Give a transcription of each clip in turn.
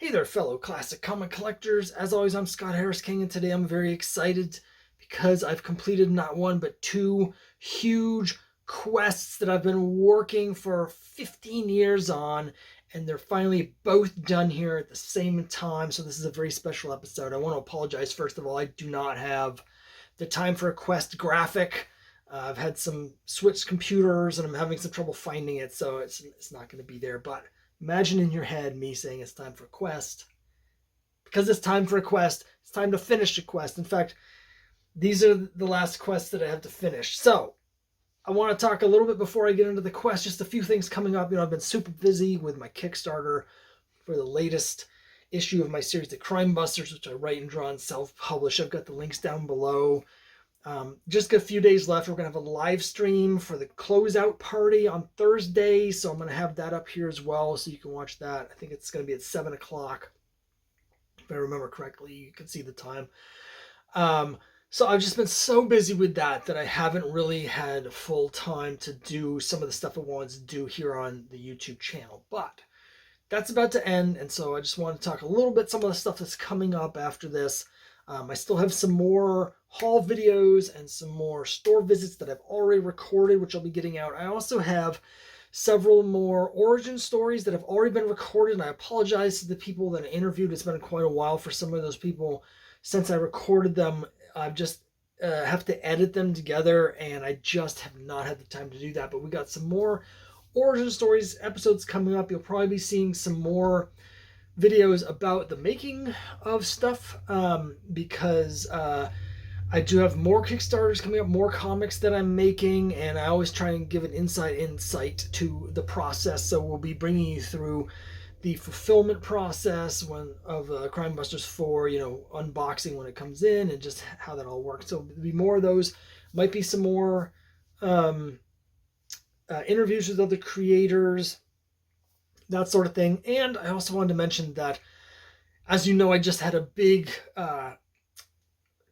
Hey there, fellow classic comic collectors. As always, I'm Scott Harris King, and today I'm very excited because I've completed not one but two huge quests that I've been working for 15 years on, and they're finally both done here at the same time. So this is a very special episode. I want to apologize first of all. I do not have the time for a quest graphic. I've had some switched computers and I'm having some trouble finding it, so it's not going to be there. But imagine in your head me saying it's time for a quest. Because it's time for a quest, it's time to finish a quest. In fact, these are the last quests that I have to finish. So I want to talk a little bit before I get into the quest, just a few things coming up. I've been super busy with my Kickstarter for the latest issue of my series, The Crimebusters, which I write and draw and self-publish. I've got the links down below. Just a few days left. We're going to have a live stream for the closeout party on Thursday, so I'm going to have that up here as well, so you can watch that. I think it's going to be at 7 o'clock. If I remember correctly, you can see the time. So I've just been so busy with that I haven't really had full time to do some of the stuff I wanted to do here on the YouTube channel. But that's about to end, and so I just want to talk a little bit some of the stuff that's coming up after this. I still have some more haul videos and some more store visits that I've already recorded, which I'll be getting out. I also have several more origin stories that have already been recorded, and I apologize to the people that I interviewed. It's been quite a while for some of those people since I recorded them. I've just have to edit them together, and I just have not had the time to do that. But we got some more origin stories episodes coming up. You'll probably be seeing some more videos about the making of stuff because I do have more Kickstarters coming up, more comics that I'm making, and I always try and give an insight to the process. So we'll be bringing you through the fulfillment process of Crimebusters 4, unboxing when it comes in and just how that all works. So there'll be more of those. Might be some more interviews with other creators, that sort of thing. And I also wanted to mention that, as you know, I just had a big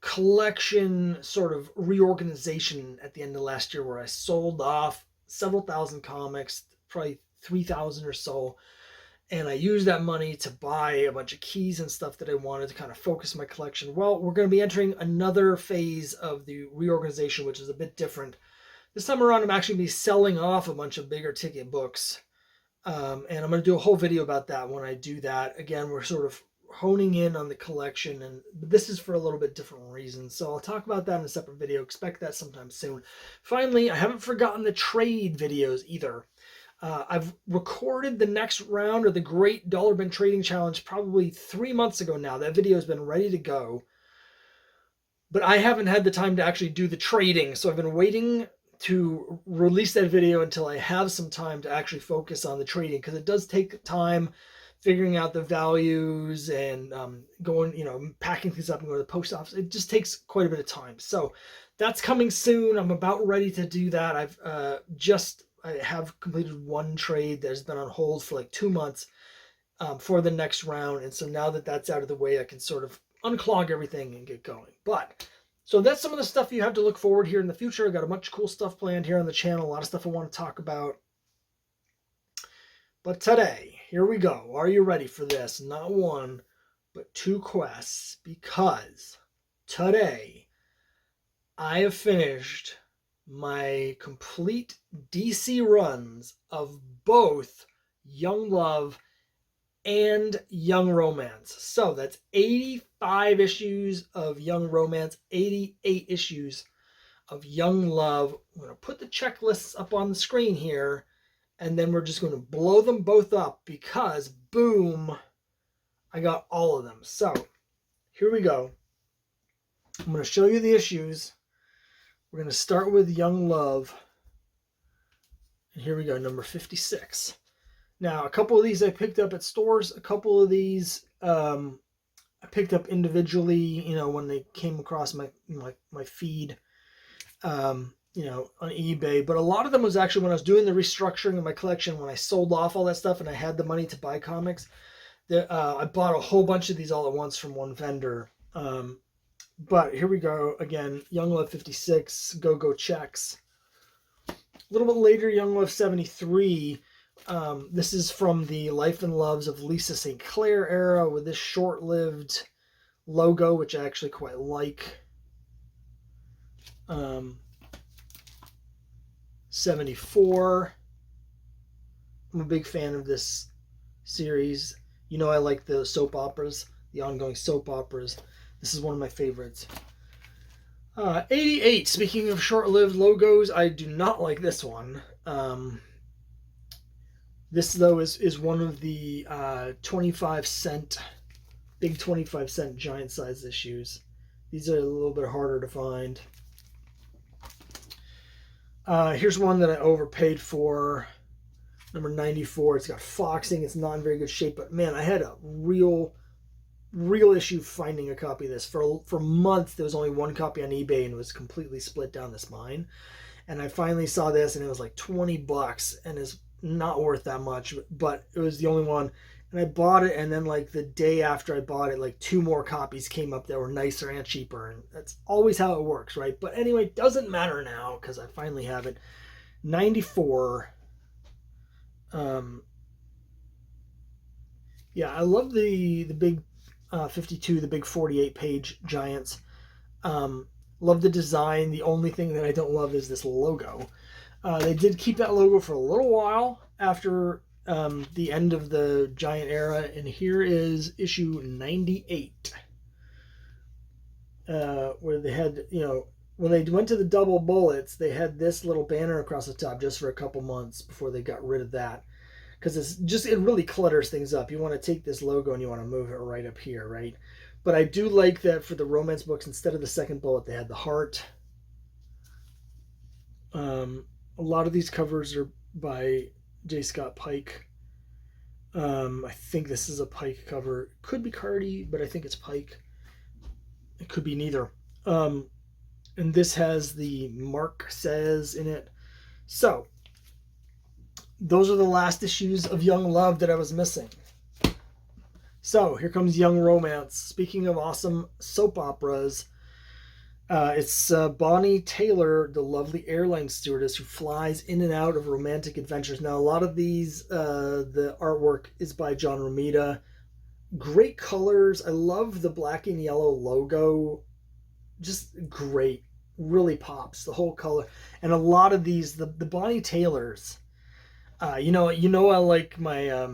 collection sort of reorganization at the end of last year where I sold off several thousand comics, probably 3,000 or so. And I used that money to buy a bunch of keys and stuff that I wanted to kind of focus my collection. Well, we're going to be entering another phase of the reorganization, which is a bit different. This time around, I'm actually going to be selling off a bunch of bigger ticket books. And I'm going to do a whole video about that when I do that. Again, we're sort of honing in on the collection, and this is for a little bit different reasons. So I'll talk about that in a separate video. Expect that sometime soon. Finally, I haven't forgotten the trade videos either. I've recorded the next round of the Great Dollar Bin Trading Challenge probably 3 months ago now. That video has been ready to go. But I haven't had the time to actually do the trading, so I've been waiting to release that video until I have some time to actually focus on the trading, because it does take time figuring out the values and going, packing things up and going to the post office. It just takes quite a bit of time. So that's coming soon. I'm about ready to do that. I have completed one trade that has been on hold for like 2 months for the next round. And so now that that's out of the way, I can sort of unclog everything and get going. So that's some of the stuff you have to look forward here in the future. I've got a bunch of cool stuff planned here on the channel, a lot of stuff I want to talk about. But today, here we go. Are you ready for this? Not one, but two quests, because today I have finished my complete DC runs of both Young Love and Young Romance. So that's 85 issues of Young Romance, 88 issues of Young Love. I'm going to put the checklists up on the screen here, and then we're just going to blow them both up because, boom, I got all of them. So here we go. I'm going to show you the issues. We're going to start with Young Love. And here we go, number 56. Now, a couple of these I picked up at stores. A couple of these I picked up individually, when they came across my feed, on eBay. But a lot of them was actually when I was doing the restructuring of my collection, when I sold off all that stuff and I had the money to buy comics. I bought a whole bunch of these all at once from one vendor. But here we go again. Young Love 56, Go-Go Checks. A little bit later, Young Love 73. This is from the Life and Loves of Lisa St. Clair era with this short-lived logo, which I actually quite like. 74. I'm a big fan of this series. You know I like the soap operas, the ongoing soap operas. This is one of my favorites. 88. Speaking of short-lived logos, I do not like this one. This, though, is one of the 25-cent, big 25-cent giant-size issues. These are a little bit harder to find. Here's one that I overpaid for. Number 94. It's got foxing. It's not in very good shape, but man, I had a real issue finding a copy of this. For months, there was only one copy on eBay, and it was completely split down the spine. And I finally saw this, and it was like $20, and it's not worth that much, but it was the only one. And I bought it, and then like the day after I bought it, like 2 more copies came up that were nicer and cheaper, and that's always how it works, right? But anyway, it doesn't matter now because I finally have it. 94. Yeah, I love the big 52, the big 48-page giants. Love the design. The only thing that I don't love is this logo. They did keep that logo for a little while after the end of the giant era, and here is issue 98, where they had, when they went to the double bullets, they had this little banner across the top just for a couple months before they got rid of that, because it really clutters things up. You want to take this logo and you want to move it right up here, right? But I do like that for the romance books, instead of the second bullet, they had the heart. A lot of these covers are by J. Scott Pike. I think this is a Pike cover. It could be Cardi, but I think it's Pike. It could be neither. And this has the Mark Says in it. So, those are the last issues of Young Love that I was missing. So, here comes Young Romance. Speaking of awesome soap operas, it's Bonnie Taylor, the lovely airline stewardess who flies in and out of romantic adventures. Now, a lot of these, the artwork is by John Romita. Great colors. I love the black and yellow logo. Just great. Really pops, the whole color. And a lot of these, the Bonnie Taylors, I like my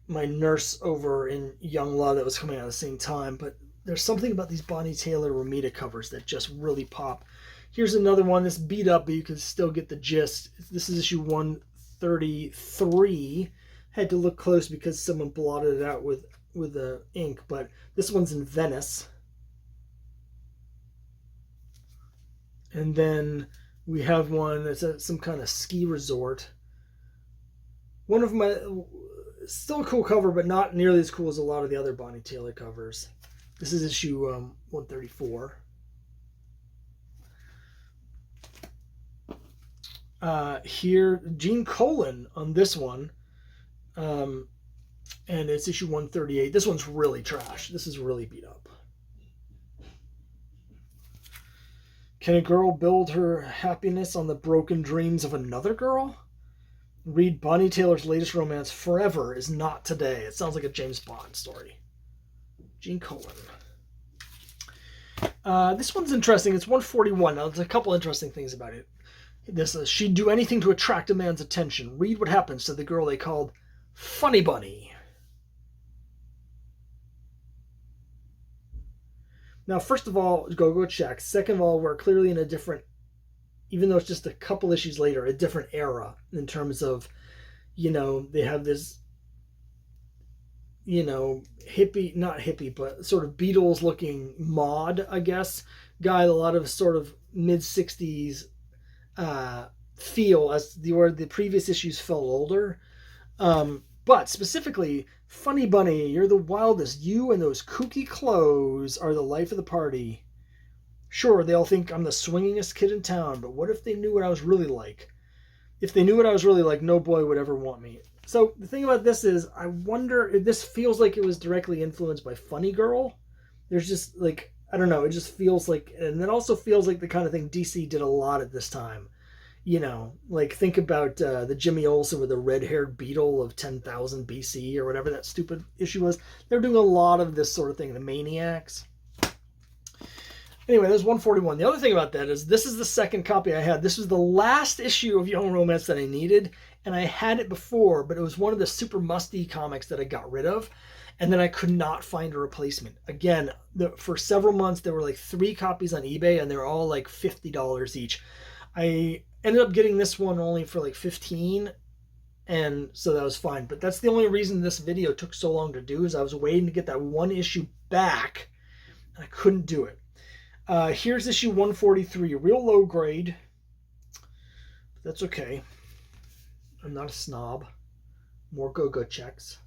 my nurse over in Young Love that was coming out at the same time, but there's something about these Bonnie Taylor Romita covers that just really pop. Here's another one that's beat up, but you can still get the gist. This is issue 133. Had to look close because someone blotted it out with the ink, but this one's in Venice. And then we have one that's at some kind of ski resort. One of my, still a cool cover, but not nearly as cool as a lot of the other Bonnie Taylor covers. This is issue 134. Here, Gene Colan on this one. And it's issue 138. This one's really trash. This is really beat up. Can a girl build her happiness on the broken dreams of another girl? Read Bonnie Taylor's latest romance, Forever Is Not Today. It sounds like a James Bond story. Gene Colan. This one's interesting. It's 141. Now, there's a couple interesting things about it. This is, she'd do anything to attract a man's attention. Read what happens to the girl they called Funny Bunny. Now, first of all, go check. Second of all, we're clearly in a different, even though it's just a couple issues later, a different era in terms of, they have this, hippie, not hippie, but sort of Beatles looking mod, I guess, guy, a lot of sort of mid-60s feel as the previous issues felt older. But specifically, Funny Bunny, you're the wildest. You and those kooky clothes are the life of the party. Sure, they all think I'm the swingingest kid in town, but what if they knew what I was really like? If they knew what I was really like, no boy would ever want me. So the thing about this is, I wonder if this feels like it was directly influenced by Funny Girl. There's just like, I don't know, it just feels like, and it also feels like the kind of thing DC did a lot at this time. You know, like think about the Jimmy Olsen with the red-haired beetle of 10,000 BC or whatever that stupid issue was. They're doing a lot of this sort of thing, the Maniacs. Anyway, there's 141. The other thing about that is this is the second copy I had. This was the last issue of Young Romance that I needed, and I had it before, but it was one of the super musty comics that I got rid of, and then I could not find a replacement. Again, for several months, there were like 3 copies on eBay, and they were all like $50 each. I ended up getting this one only for like 15, and so that was fine. But that's the only reason this video took so long to do, is I was waiting to get that one issue back, and I couldn't do it. Here's issue 143, real low grade. That's okay. I'm not a snob. More go-go checks.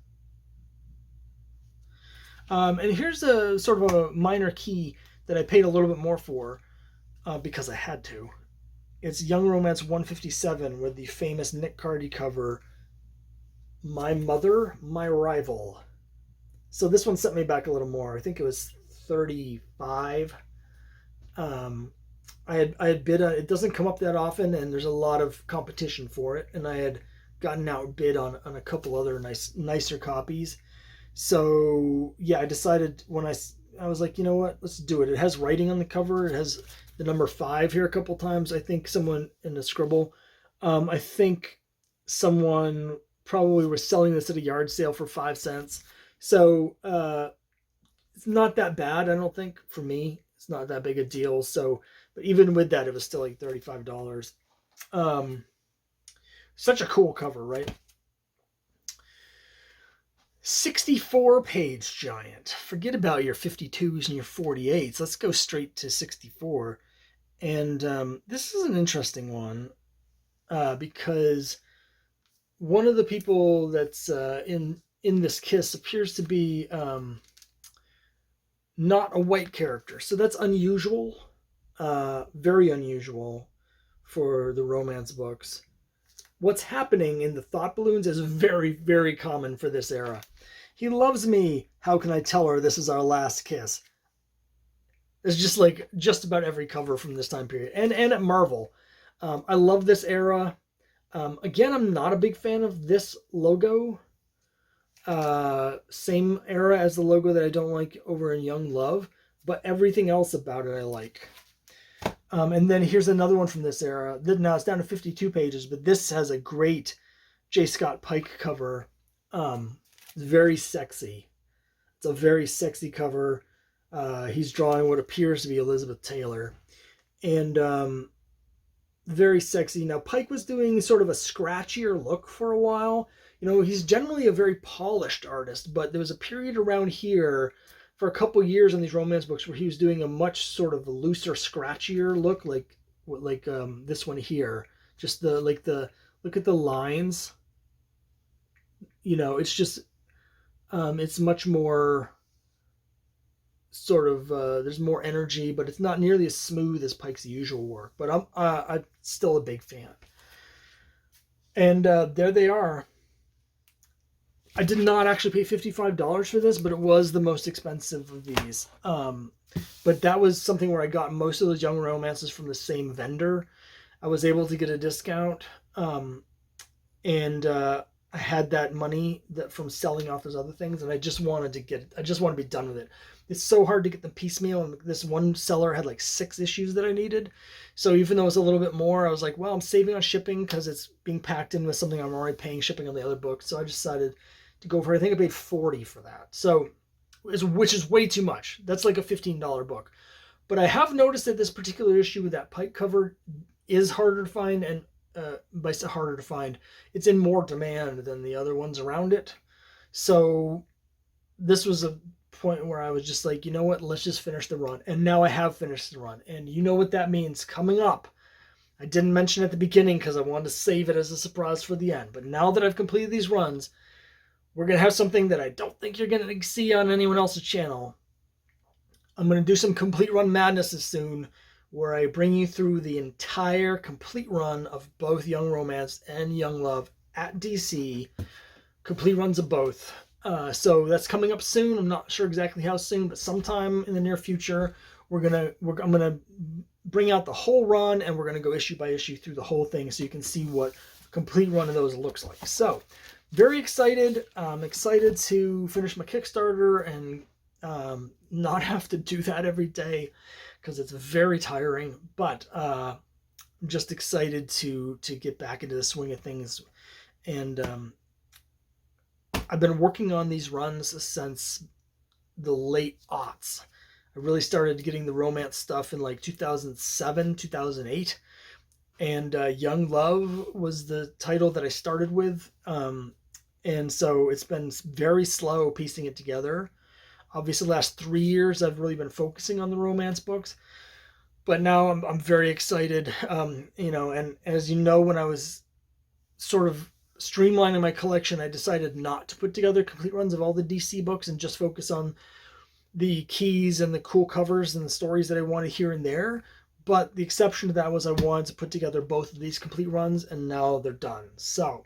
And here's a sort of a minor key that I paid a little bit more for because I had to. It's Young Romance 157 with the famous Nick Cardy cover, My Mother, My Rival. So this one sent me back a little more. I think it was 35. I had bid on it. Doesn't come up that often, and there's a lot of competition for it, and I had gotten outbid on a couple other nicer copies. So yeah, I decided when I was like, you know what, let's do it. It has writing on the cover. It has the number 5 here a couple times. I think someone in the scribble, I think someone probably was selling this at a yard sale for 5 cents. So it's not that bad, I don't think, for me. It's not that big a deal. So, but even with that, it was still like $35. Such a cool cover, right? 64-page giant. Forget about your 52s and your 48s. Let's go straight to 64. And this is an interesting one because one of the people that's in this kiss appears to be not a white character. So that's unusual, very unusual for the romance books. What's happening in the thought balloons is very, very common for this era. He loves me. How can I tell her this is our last kiss? It's just like just about every cover from this time period. And at Marvel. I love this era. Again, I'm not a big fan of this logo. Same era as the logo that I don't like over in Young Love. But everything else about it I like. And then here's another one from this era. Now it's down to 52 pages, but this has a great J. Scott Pike cover. It's very sexy. It's a very sexy cover. He's drawing what appears to be Elizabeth Taylor. And very sexy. Now, Pike was doing sort of a scratchier look for a while. You know, he's generally a very polished artist, but there was a period around here for a couple years in these romance books where he was doing a much sort of looser, scratchier look, like this one here. Just look at the lines. You know, it's just it's much more sort of there's more energy, but it's not nearly as smooth as Pike's usual work. But I'm still a big fan. And there they are. I did not actually pay $55 for this, but it was the most expensive of these. But that was something where I got most of those Young Romances from the same vendor. I was able to get a discount, and I had that money from selling off those other things, and I just want to be done with it. It's so hard to get them piecemeal, and this one seller had like 6 issues that I needed. So even though it's a little bit more, I was like, well, I'm saving on shipping because it's being packed in with something I'm already paying shipping on the other book. So I decided to go for it. I think I paid $40 for that. So, which is way too much. That's like a $15 book. But I have noticed that this particular issue with that Pike cover is harder to find, and by harder to find, it's in more demand than the other ones around it. So this was a point where I was just like, you know what, let's just finish the run. And now I have finished the run. And you know what that means coming up. I didn't mention at the beginning because I wanted to save it as a surprise for the end. But now that I've completed these runs, we're going to have something that I don't think you're going to see on anyone else's channel. I'm going to do some complete run madnesses soon, where I bring you through the entire complete run of both Young Romance and Young Love at DC. Complete runs of both. So that's coming up soon. I'm not sure exactly how soon, but sometime in the near future, I'm gonna bring out the whole run, and we're going to go issue by issue through the whole thing so you can see what a complete run of those looks like. So very excited. I'm excited to finish my Kickstarter and not have to do that every day because it's very tiring, but I'm just excited to get back into the swing of things. And I've been working on these runs since the late aughts. I really started getting the romance stuff in like 2007, 2008. And Young Love was the title that I started with. And so it's been very slow piecing it together. Obviously, the last 3 years, I've really been focusing on the romance books. But now I'm very excited. And as you know, when I was sort of streamlining my collection, I decided not to put together complete runs of all the DC books and just focus on the keys and the cool covers and the stories that I wanted here and there. But the exception to that was I wanted to put together both of these complete runs, and now they're done. So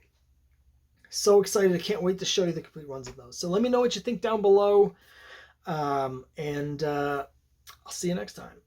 excited. I can't wait to show you the complete runs of those. So let me know what you think down below. And I'll see you next time.